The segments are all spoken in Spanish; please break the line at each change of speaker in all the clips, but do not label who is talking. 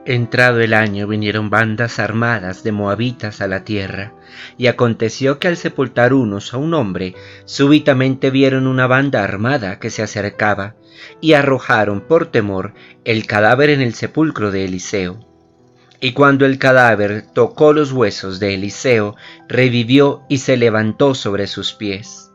Entrado el año vinieron bandas armadas de moabitas a la tierra, y aconteció que al sepultar unos a un hombre, súbitamente vieron una banda armada que se acercaba, y arrojaron por temor el cadáver en el sepulcro de Eliseo. Y cuando el cadáver tocó los huesos de Eliseo, revivió y se levantó sobre sus pies.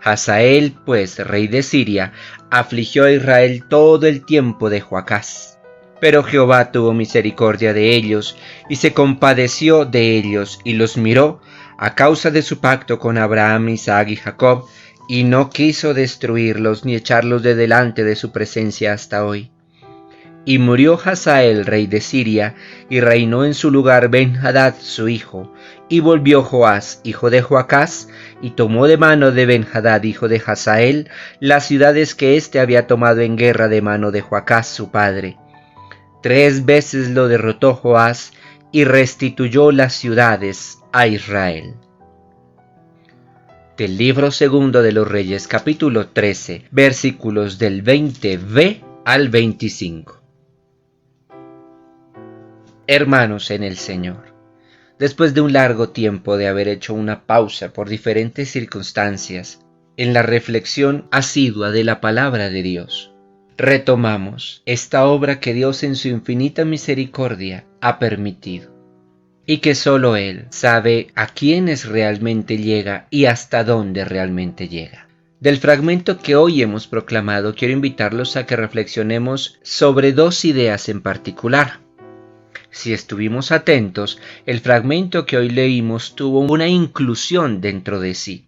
Hazael, pues, rey de Siria, afligió a Israel todo el tiempo de Joacás. Pero Jehová tuvo misericordia de ellos, y se compadeció de ellos, y los miró, a causa de su pacto con Abraham, Isaac y Jacob, y no quiso destruirlos ni echarlos de delante de su presencia hasta hoy. Y murió Hazael, rey de Siria, y reinó en su lugar Ben-Hadad su hijo, y volvió Joás, hijo de Joacás, y tomó de mano de Ben-Hadad, hijo de Hazael, las ciudades que éste había tomado en guerra de mano de Joacás su padre. 3 veces lo derrotó Joás y restituyó las ciudades a Israel. Del libro segundo de los Reyes, capítulo 13, versículos del 20b al 25. Hermanos en el Señor, después de un largo tiempo de haber hecho una pausa por diferentes circunstancias en la reflexión asidua de la palabra de Dios, retomamos esta obra que Dios en su infinita misericordia ha permitido, y que solo Él sabe a quiénes realmente llega y hasta dónde realmente llega. Del fragmento que hoy hemos proclamado, quiero invitarlos a que reflexionemos sobre 2 ideas en particular. Si estuvimos atentos, el fragmento que hoy leímos tuvo una inclusión dentro de sí.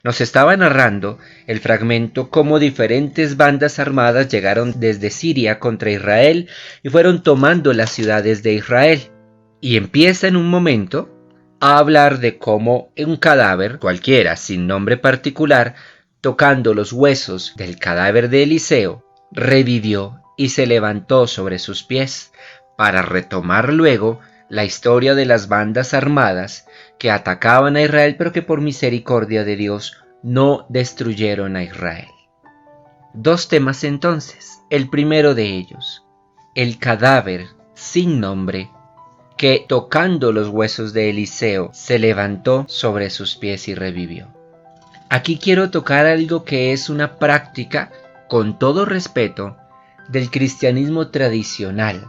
Nos estaba narrando el fragmento cómo diferentes bandas armadas llegaron desde Siria contra Israel y fueron tomando las ciudades de Israel. Y empieza en un momento a hablar de cómo un cadáver, cualquiera, sin nombre particular, tocando los huesos del cadáver de Eliseo, revivió y se levantó sobre sus pies, para retomar luego la historia de las bandas armadas que atacaban a Israel, pero que por misericordia de Dios no destruyeron a Israel. 2 temas entonces. El primero de ellos, el cadáver sin nombre que tocando los huesos de Eliseo se levantó sobre sus pies y revivió. Aquí quiero tocar algo que es una práctica, con todo respeto, del cristianismo tradicional,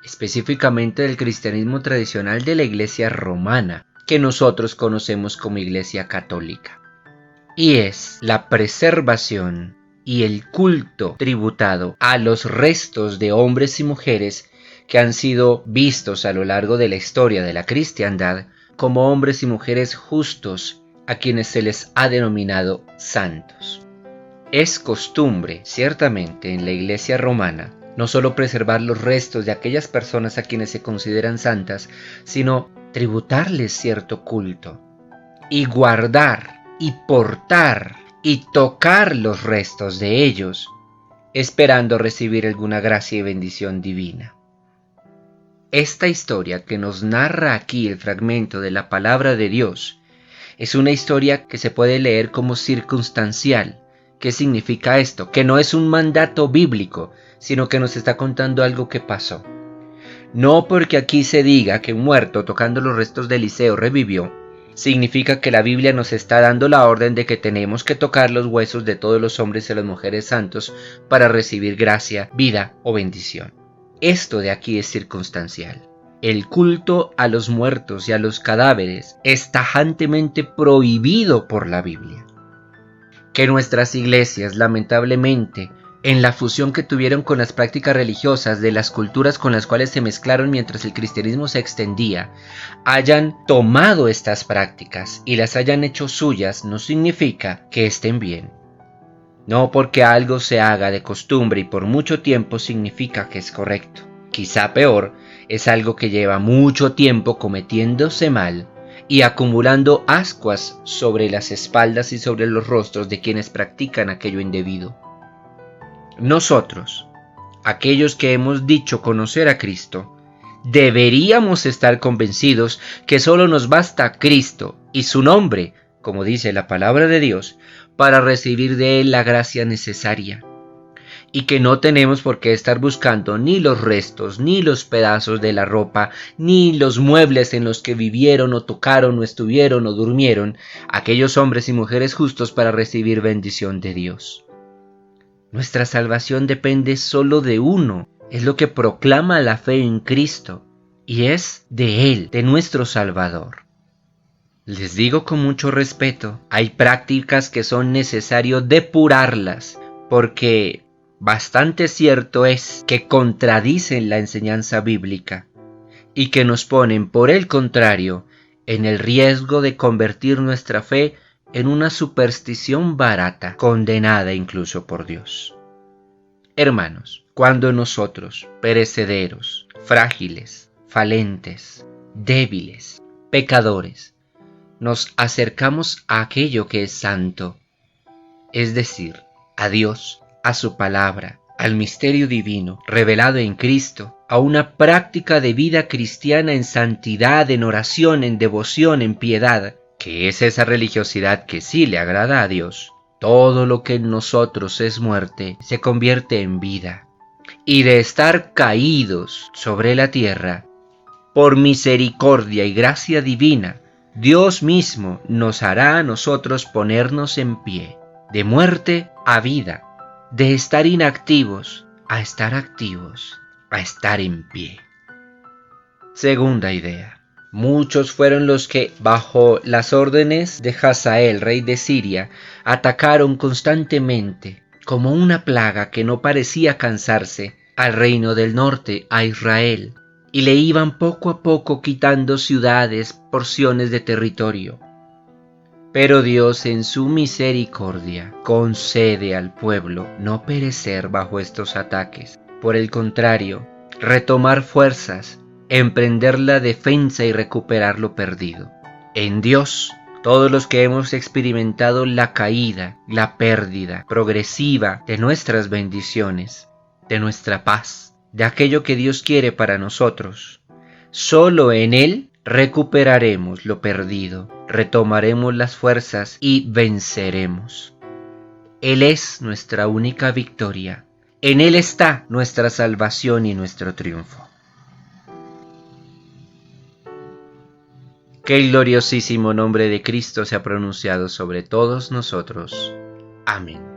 específicamente del cristianismo tradicional de la Iglesia romana, que nosotros conocemos como Iglesia católica. Y es la preservación y el culto tributado a los restos de hombres y mujeres que han sido vistos a lo largo de la historia de la cristiandad como hombres y mujeres justos, a quienes se les ha denominado santos. Es costumbre, ciertamente, en la Iglesia romana, no solo preservar los restos de aquellas personas a quienes se consideran santas, sino tributarles cierto culto y guardar y portar y tocar los restos de ellos, esperando recibir alguna gracia y bendición divina. Esta historia que nos narra aquí el fragmento de la palabra de Dios es una historia que se puede leer como circunstancial. ¿Qué significa esto? Que no es un mandato bíblico, sino que nos está contando algo que pasó. No porque aquí se diga que un muerto tocando los restos de Eliseo revivió, significa que la Biblia nos está dando la orden de que tenemos que tocar los huesos de todos los hombres y las mujeres santos para recibir gracia, vida o bendición. Esto de aquí es circunstancial. El culto a los muertos y a los cadáveres es tajantemente prohibido por la Biblia. Que nuestras iglesias, lamentablemente, en la fusión que tuvieron con las prácticas religiosas de las culturas con las cuales se mezclaron mientras el cristianismo se extendía, hayan tomado estas prácticas y las hayan hecho suyas, no significa que estén bien. No porque algo se haga de costumbre y por mucho tiempo significa que es correcto. Quizá peor, es algo que lleva mucho tiempo cometiéndose mal y acumulando ascuas sobre las espaldas y sobre los rostros de quienes practican aquello indebido. Nosotros, aquellos que hemos dicho conocer a Cristo, deberíamos estar convencidos que solo nos basta Cristo y su nombre, como dice la palabra de Dios, para recibir de Él la gracia necesaria. y que no tenemos por qué estar buscando ni los restos, ni los pedazos de la ropa, ni los muebles en los que vivieron o tocaron o estuvieron o durmieron aquellos hombres y mujeres justos para recibir bendición de Dios. Nuestra salvación depende solo de uno, es lo que proclama la fe en Cristo, y es de Él, de nuestro Salvador. Les digo con mucho respeto, hay prácticas que son necesario depurarlas, porque bastante cierto es que contradicen la enseñanza bíblica y que nos ponen, por el contrario, en el riesgo de convertir nuestra fe en una superstición barata, condenada incluso por Dios. Hermanos, cuando nosotros, perecederos, frágiles, falentes, débiles, pecadores, nos acercamos a aquello que es santo, es decir, a Dios, a su palabra, al misterio divino revelado en Cristo, a una práctica de vida cristiana en santidad, en oración, en devoción, en piedad, que es esa religiosidad que sí le agrada a Dios. Todo lo que en nosotros es muerte se convierte en vida, y de estar caídos sobre la tierra, por misericordia y gracia divina, Dios mismo nos hará a nosotros ponernos en pie, de muerte a vida, de estar inactivos a estar activos, a estar en pie. Segunda idea. Muchos fueron los que, bajo las órdenes de Hazael, rey de Siria, atacaron constantemente, como una plaga que no parecía cansarse, al reino del norte, a Israel, y le iban poco a poco quitando ciudades, porciones de territorio. Pero Dios en su misericordia concede al pueblo no perecer bajo estos ataques. Por el contrario, retomar fuerzas, emprender la defensa y recuperar lo perdido. En Dios, todos los que hemos experimentado la caída, la pérdida progresiva de nuestras bendiciones, de nuestra paz, de aquello que Dios quiere para nosotros, solo en Él recuperaremos lo perdido, retomaremos las fuerzas y venceremos. Él es nuestra única victoria. En Él está nuestra salvación y nuestro triunfo. Que el gloriosísimo nombre de Cristo sea pronunciado sobre todos nosotros. Amén.